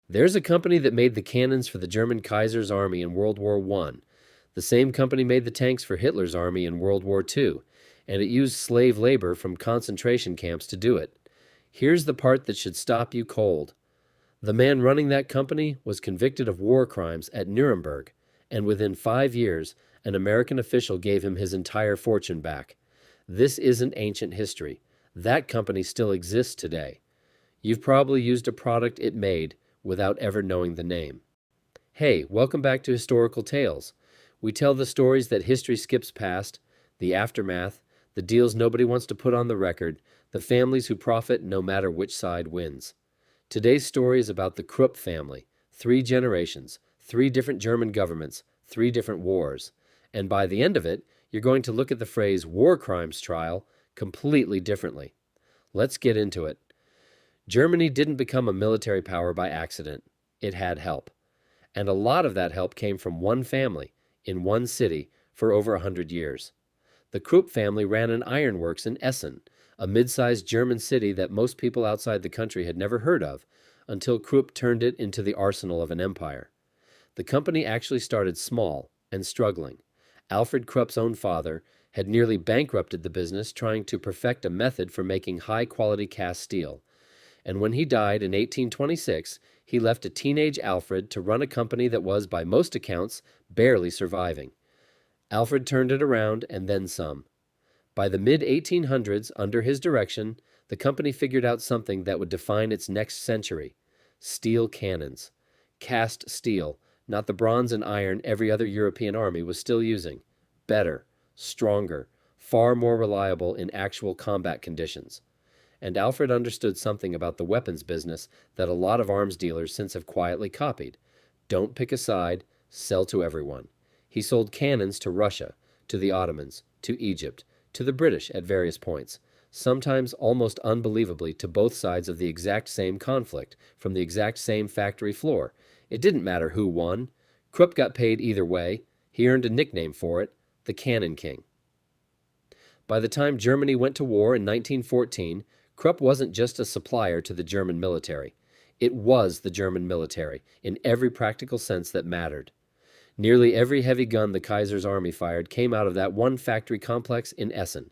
There's a company that made the cannons for the German Kaiser's army in World War I. The same company made the tanks for Hitler's army in World War II, and it used slave labor from concentration camps to do it. Here's the part that should stop you cold. The man running that company was convicted of war crimes at Nuremberg, and within 5 years, an American official gave him his entire fortune back. This isn't ancient history. That company still exists today. You've probably used a product it made without ever knowing the name. Hey, welcome back to Historical Tales. We tell the stories that history skips past, the aftermath, the deals nobody wants to put on the record, the families who profit no matter which side wins. Today's story is about the Krupp family, 3 generations, 3 different German governments, 3 different wars. And by the end of it, you're going to look at the phrase war crimes trial completely differently. Let's get into it. Germany didn't become a military power by accident. It had help. And a lot of that help came from one family, in one city, for over 100 years. The Krupp family ran an ironworks in Essen, a mid-sized German city that most people outside the country had never heard of, until Krupp turned it into the arsenal of an empire. The company actually started small and struggling. Alfred Krupp's own father had nearly bankrupted the business trying to perfect a method for making high-quality cast steel. And when he died in 1826, he left a teenage Alfred to run a company that was, by most accounts, barely surviving. Alfred turned it around and then some. By the mid-1800s, under his direction, the company figured out something that would define its next century: steel cannons. Cast steel, not the bronze and iron every other European army was still using. Better, stronger, far more reliable in actual combat conditions. And Alfred understood something about the weapons business that a lot of arms dealers since have quietly copied. Don't pick a side, sell to everyone. He sold cannons to Russia, to the Ottomans, to Egypt, to the British at various points, sometimes almost unbelievably to both sides of the exact same conflict, from the exact same factory floor. It didn't matter who won. Krupp got paid either way. He earned a nickname for it, the Cannon King. By the time Germany went to war in 1914, Krupp wasn't just a supplier to the German military. It was the German military, in every practical sense that mattered. Nearly every heavy gun the Kaiser's army fired came out of that one factory complex in Essen,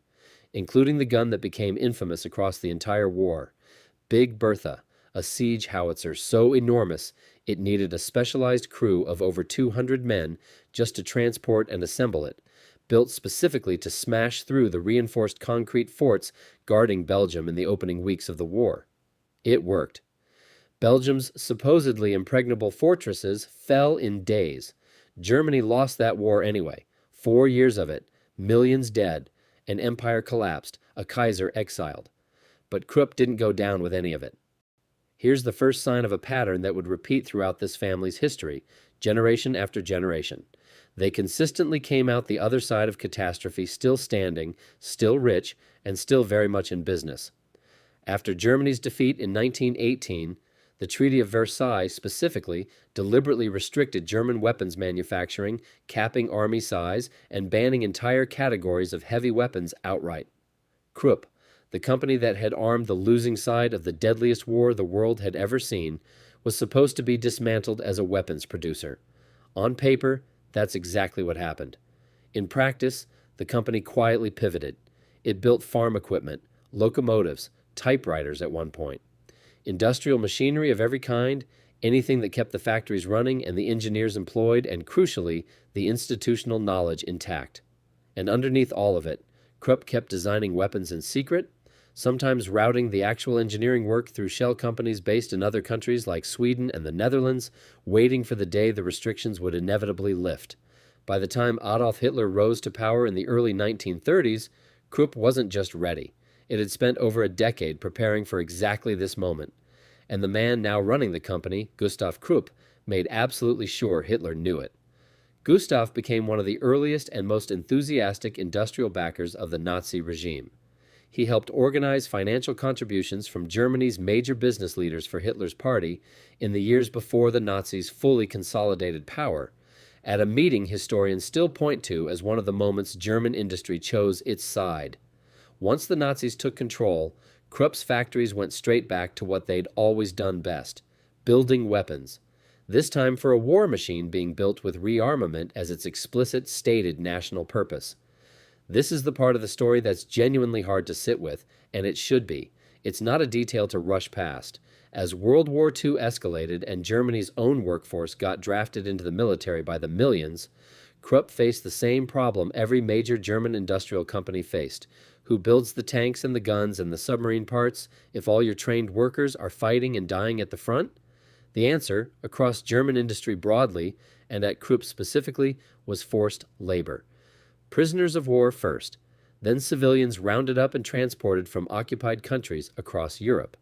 including the gun that became infamous across the entire war, Big Bertha, a siege howitzer so enormous it needed a specialized crew of over 200 men just to transport and assemble it, built specifically to smash through the reinforced concrete forts guarding Belgium in the opening weeks of the war. It worked. Belgium's supposedly impregnable fortresses fell in days. Germany lost that war anyway. 4 years of it, millions dead, an empire collapsed, a Kaiser exiled. But Krupp didn't go down with any of it. Here's the first sign of a pattern that would repeat throughout this family's history, generation after generation. They consistently came out the other side of catastrophe still standing, still rich, and still very much in business. After Germany's defeat in 1918, the Treaty of Versailles specifically deliberately restricted German weapons manufacturing, capping army size, and banning entire categories of heavy weapons outright. Krupp, the company that had armed the losing side of the deadliest war the world had ever seen, was supposed to be dismantled as a weapons producer. On paper, that's exactly what happened. In practice, the company quietly pivoted. It built farm equipment, locomotives, typewriters at one point. Industrial machinery of every kind, anything that kept the factories running and the engineers employed, and crucially, the institutional knowledge intact. And underneath all of it, Krupp kept designing weapons in secret, sometimes routing the actual engineering work through shell companies based in other countries like Sweden and the Netherlands, waiting for the day the restrictions would inevitably lift. By the time Adolf Hitler rose to power in the early 1930s, Krupp wasn't just ready. It had spent over a decade preparing for exactly this moment. And the man now running the company, Gustav Krupp, made absolutely sure Hitler knew it. Gustav became one of the earliest and most enthusiastic industrial backers of the Nazi regime. He helped organize financial contributions from Germany's major business leaders for Hitler's party in the years before the Nazis fully consolidated power, at a meeting historians still point to as one of the moments German industry chose its side. Once the Nazis took control, Krupp's factories went straight back to what they'd always done best: building weapons, this time for a war machine being built with rearmament as its explicit stated national purpose. This is the part of the story that's genuinely hard to sit with, and it should be. It's not a detail to rush past. As World War II escalated and Germany's own workforce got drafted into the military by the millions, Krupp faced the same problem every major German industrial company faced. Who builds the tanks and the guns and the submarine parts if all your trained workers are fighting and dying at the front? The answer, across German industry broadly, and at Krupp specifically, was forced labor. Prisoners of war first, then civilians rounded up and transported from occupied countries across Europe.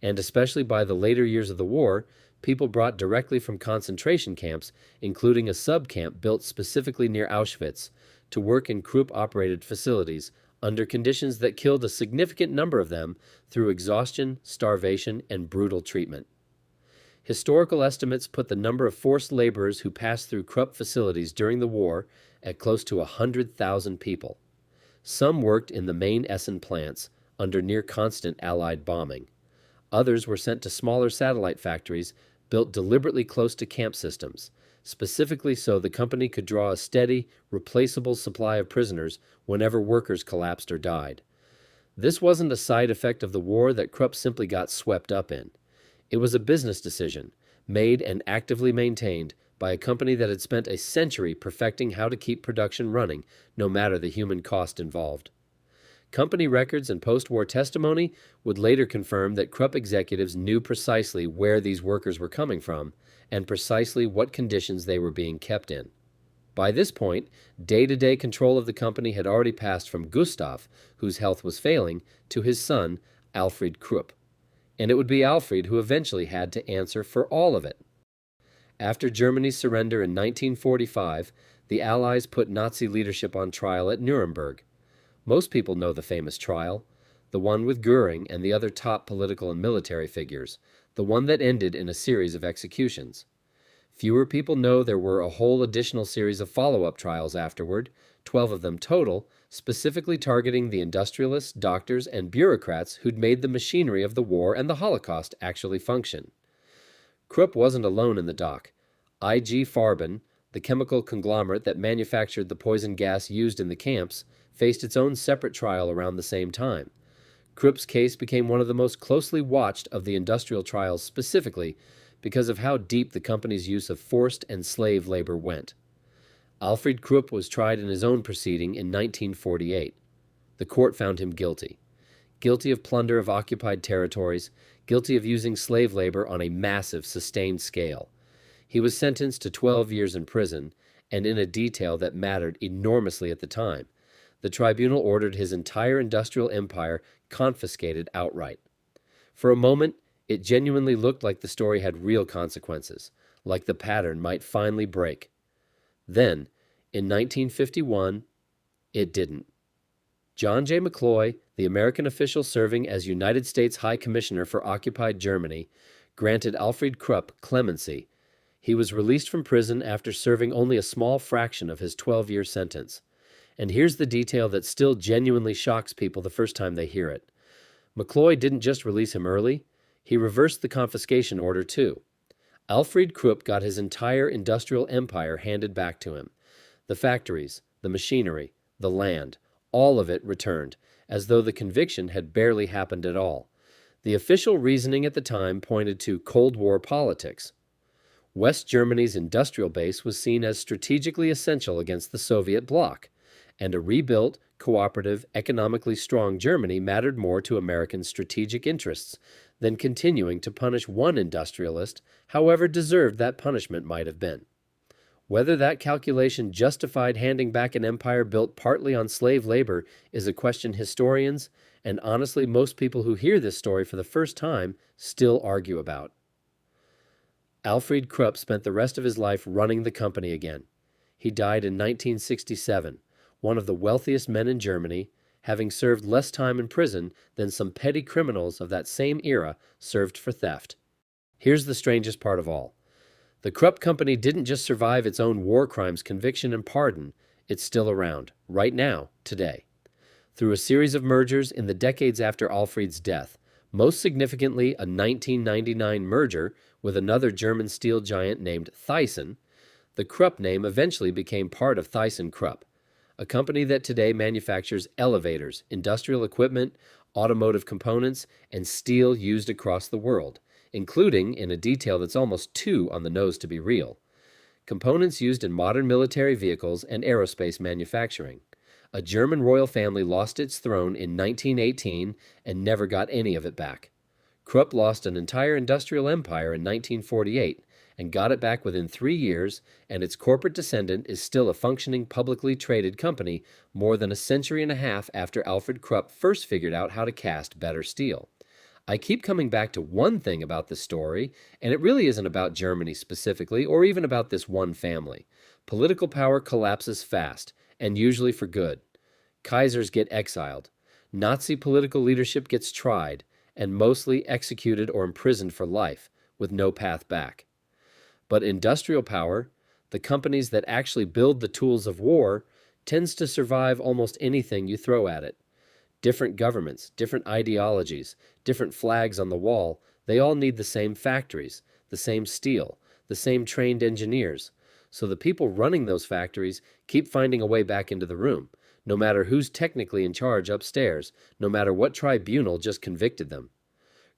And especially by the later years of the war, people brought directly from concentration camps, including a sub-camp built specifically near Auschwitz, to work in Krupp-operated facilities under conditions that killed a significant number of them through exhaustion, starvation, and brutal treatment. Historical estimates put the number of forced laborers who passed through Krupp facilities during the war at close to 100,000 people. Some worked in the main Essen plants under near-constant Allied bombing. Others were sent to smaller satellite factories built deliberately close to camp systems, specifically so the company could draw a steady, replaceable supply of prisoners whenever workers collapsed or died. This wasn't a side effect of the war that Krupp simply got swept up in. It was a business decision, made and actively maintained by a company that had spent a century perfecting how to keep production running, no matter the human cost involved. Company records and post-war testimony would later confirm that Krupp executives knew precisely where these workers were coming from and precisely what conditions they were being kept in. By this point, day-to-day control of the company had already passed from Gustav, whose health was failing, to his son, Alfred Krupp. And it would be Alfred who eventually had to answer for all of it. After Germany's surrender in 1945, the Allies put Nazi leadership on trial at Nuremberg. Most people know the famous trial, the one with Göring and the other top political and military figures, the one that ended in a series of executions. Fewer people know there were a whole additional series of follow-up trials afterward, 12 of them total, specifically targeting the industrialists, doctors, and bureaucrats who'd made the machinery of the war and the Holocaust actually function. Krupp wasn't alone in the dock. IG Farben, the chemical conglomerate that manufactured the poison gas used in the camps, faced its own separate trial around the same time. Krupp's case became one of the most closely watched of the industrial trials specifically because of how deep the company's use of forced and slave labor went. Alfred Krupp was tried in his own proceeding in 1948. The court found him guilty. Guilty of plunder of occupied territories, guilty of using slave labor on a massive, sustained scale. He was sentenced to 12 years in prison, and in a detail that mattered enormously at the time, the tribunal ordered his entire industrial empire confiscated outright. For a moment, it genuinely looked like the story had real consequences, like the pattern might finally break. Then, in 1951, it didn't. John J. McCloy, the American official serving as United States High Commissioner for occupied Germany, granted Alfred Krupp clemency. He was released from prison after serving only a small fraction of his 12-year sentence. And here's the detail that still genuinely shocks people the first time they hear it. McCloy didn't just release him early, he reversed the confiscation order too. Alfred Krupp got his entire industrial empire handed back to him. The factories, the machinery, the land, all of it returned, as though the conviction had barely happened at all. The official reasoning at the time pointed to Cold War politics. West Germany's industrial base was seen as strategically essential against the Soviet bloc, and a rebuilt, cooperative, economically strong Germany mattered more to American strategic interests than continuing to punish one industrialist, however deserved that punishment might have been. Whether that calculation justified handing back an empire built partly on slave labor is a question historians, and honestly most people who hear this story for the first time, still argue about. Alfred Krupp spent the rest of his life running the company again. He died in 1967, one of the wealthiest men in Germany, having served less time in prison than some petty criminals of that same era served for theft. Here's the strangest part of all. The Krupp Company didn't just survive its own war crimes conviction and pardon, it's still around, right now, today. Through a series of mergers in the decades after Alfred's death, Most significantly, a 1999 merger with another German steel giant named Thyssen. The Krupp name eventually became part of ThyssenKrupp, a company that today manufactures elevators, industrial equipment, automotive components, and steel used across the world, including, in a detail that's almost too on the nose to be real, components used in modern military vehicles and aerospace manufacturing. A German royal family lost its throne in 1918 and never got any of it back. Krupp lost an entire industrial empire in 1948 and got it back within 3 years, and its corporate descendant is still a functioning publicly traded company more than a century and a half after Alfred Krupp first figured out how to cast better steel. I keep coming back to one thing about this story, and it really isn't about Germany specifically, or even about this one family. Political power collapses fast, and usually for good. Kaisers get exiled. Nazi political leadership gets tried, and mostly executed or imprisoned for life, with no path back. But industrial power, the companies that actually build the tools of war, tends to survive almost anything you throw at it. Different governments, different ideologies, different flags on the wall, they all need the same factories, the same steel, the same trained engineers. So the people running those factories keep finding a way back into the room, no matter who's technically in charge upstairs, no matter what tribunal just convicted them.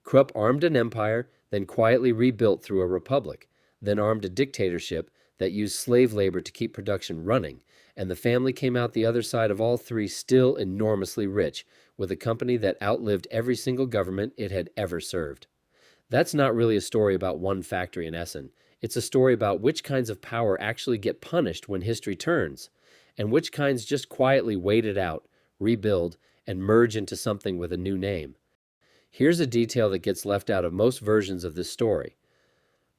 Krupp armed an empire, then quietly rebuilt through a republic, then armed a dictatorship that used slave labor to keep production running, and the family came out the other side of all three still enormously rich, with a company that outlived every single government it had ever served. That's not really a story about one factory in Essen. It's a story about which kinds of power actually get punished when history turns, and which kinds just quietly wait it out, rebuild, and merge into something with a new name. Here's a detail that gets left out of most versions of this story.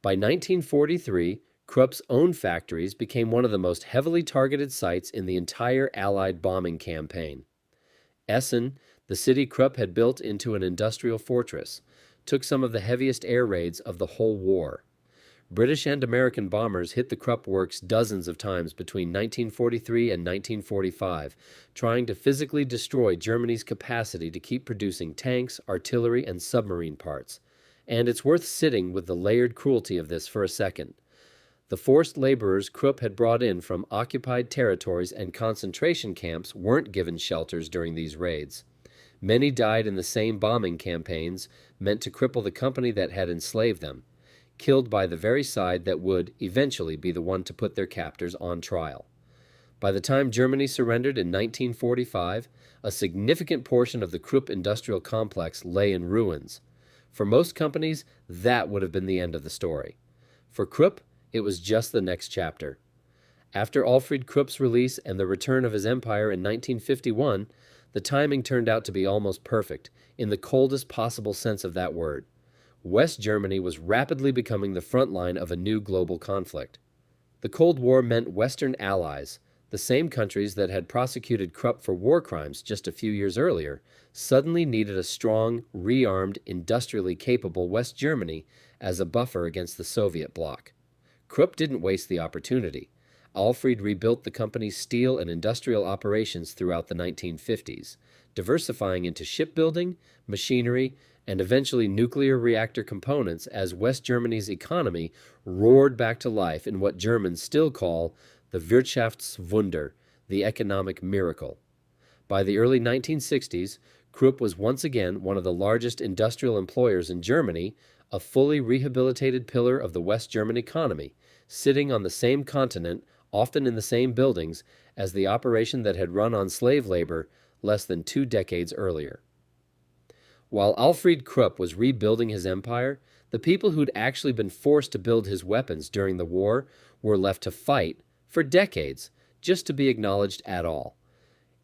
By 1943, Krupp's own factories became one of the most heavily targeted sites in the entire Allied bombing campaign. Essen, the city Krupp had built into an industrial fortress, took some of the heaviest air raids of the whole war. British and American bombers hit the Krupp works dozens of times between 1943 and 1945, trying to physically destroy Germany's capacity to keep producing tanks, artillery, and submarine parts. And it's worth sitting with the layered cruelty of this for a second. The forced laborers Krupp had brought in from occupied territories and concentration camps weren't given shelters during these raids. Many died in the same bombing campaigns meant to cripple the company that had enslaved them, killed by the very side that would eventually be the one to put their captors on trial. By the time Germany surrendered in 1945, a significant portion of the Krupp industrial complex lay in ruins. For most companies, that would have been the end of the story. For Krupp, it was just the next chapter. After Alfred Krupp's release and the return of his empire in 1951, the timing turned out to be almost perfect, in the coldest possible sense of that word. West Germany was rapidly becoming the front line of a new global conflict. The Cold War meant Western allies, the same countries that had prosecuted Krupp for war crimes just a few years earlier, suddenly needed a strong, rearmed, industrially capable West Germany as a buffer against the Soviet bloc. Krupp didn't waste the opportunity. Alfred rebuilt the company's steel and industrial operations throughout the 1950s, diversifying into shipbuilding, machinery, and eventually nuclear reactor components as West Germany's economy roared back to life in what Germans still call the Wirtschaftswunder, the economic miracle. By the early 1960s, Krupp was once again one of the largest industrial employers in Germany, a fully rehabilitated pillar of the West German economy, sitting on the same continent, often in the same buildings, as the operation that had run on slave labor less than 2 decades earlier. While Alfred Krupp was rebuilding his empire, the people who'd actually been forced to build his weapons during the war were left to fight for decades, just to be acknowledged at all.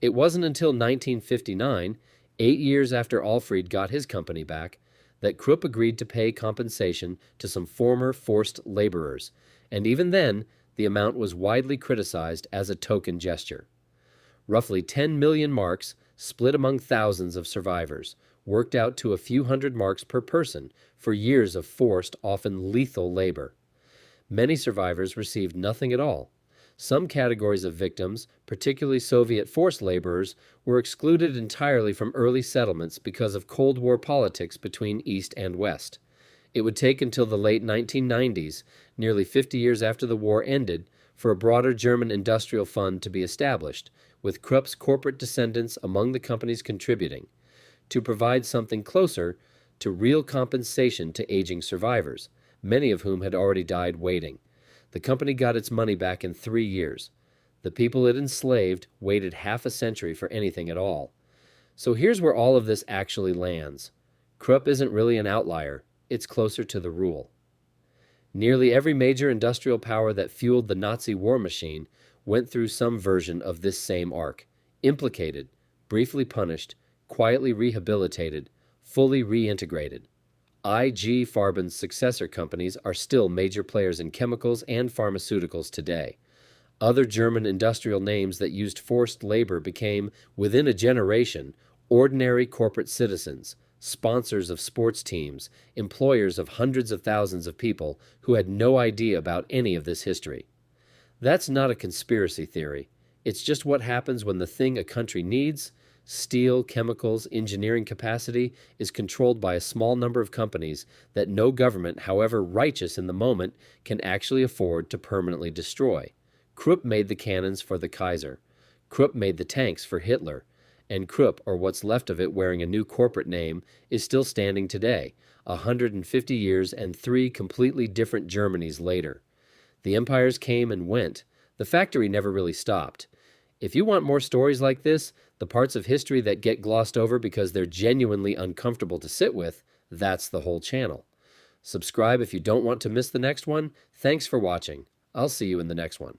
It wasn't until 1959, 8 years after Alfred got his company back, that Krupp agreed to pay compensation to some former forced laborers, and even then, the amount was widely criticized as a token gesture. Roughly 10 million marks, split among thousands of survivors, worked out to a few hundred marks per person for years of forced, often lethal labor. Many survivors received nothing at all. Some categories of victims, particularly Soviet forced laborers, were excluded entirely from early settlements because of Cold War politics between East and West. It would take until the late 1990s, nearly 50 years after the war ended, for a broader German industrial fund to be established, with Krupp's corporate descendants among the companies contributing, to provide something closer to real compensation to aging survivors, many of whom had already died waiting. The company got its money back in 3 years. The people it enslaved waited half a century for anything at all. So here's where all of this actually lands. Krupp isn't really an outlier. It's closer to the rule. Nearly every major industrial power that fueled the Nazi war machine went through some version of this same arc. Implicated, briefly punished, quietly rehabilitated, fully reintegrated. IG Farben's successor companies are still major players in chemicals and pharmaceuticals today. Other German industrial names that used forced labor became, within a generation, ordinary corporate citizens, sponsors of sports teams, employers of hundreds of thousands of people who had no idea about any of this history. That's not a conspiracy theory. It's just what happens when the thing a country needs, steel, chemicals, engineering capacity, is controlled by a small number of companies that no government, however righteous in the moment, can actually afford to permanently destroy. Krupp made the cannons for the Kaiser. Krupp made the tanks for Hitler. And Krupp, or what's left of it wearing a new corporate name, is still standing today, 150 years and 3 completely different Germanys later. The empires came and went. The factory never really stopped. If you want more stories like this, the parts of history that get glossed over because they're genuinely uncomfortable to sit with, that's the whole channel. Subscribe if you don't want to miss the next one. Thanks for watching. I'll see you in the next one.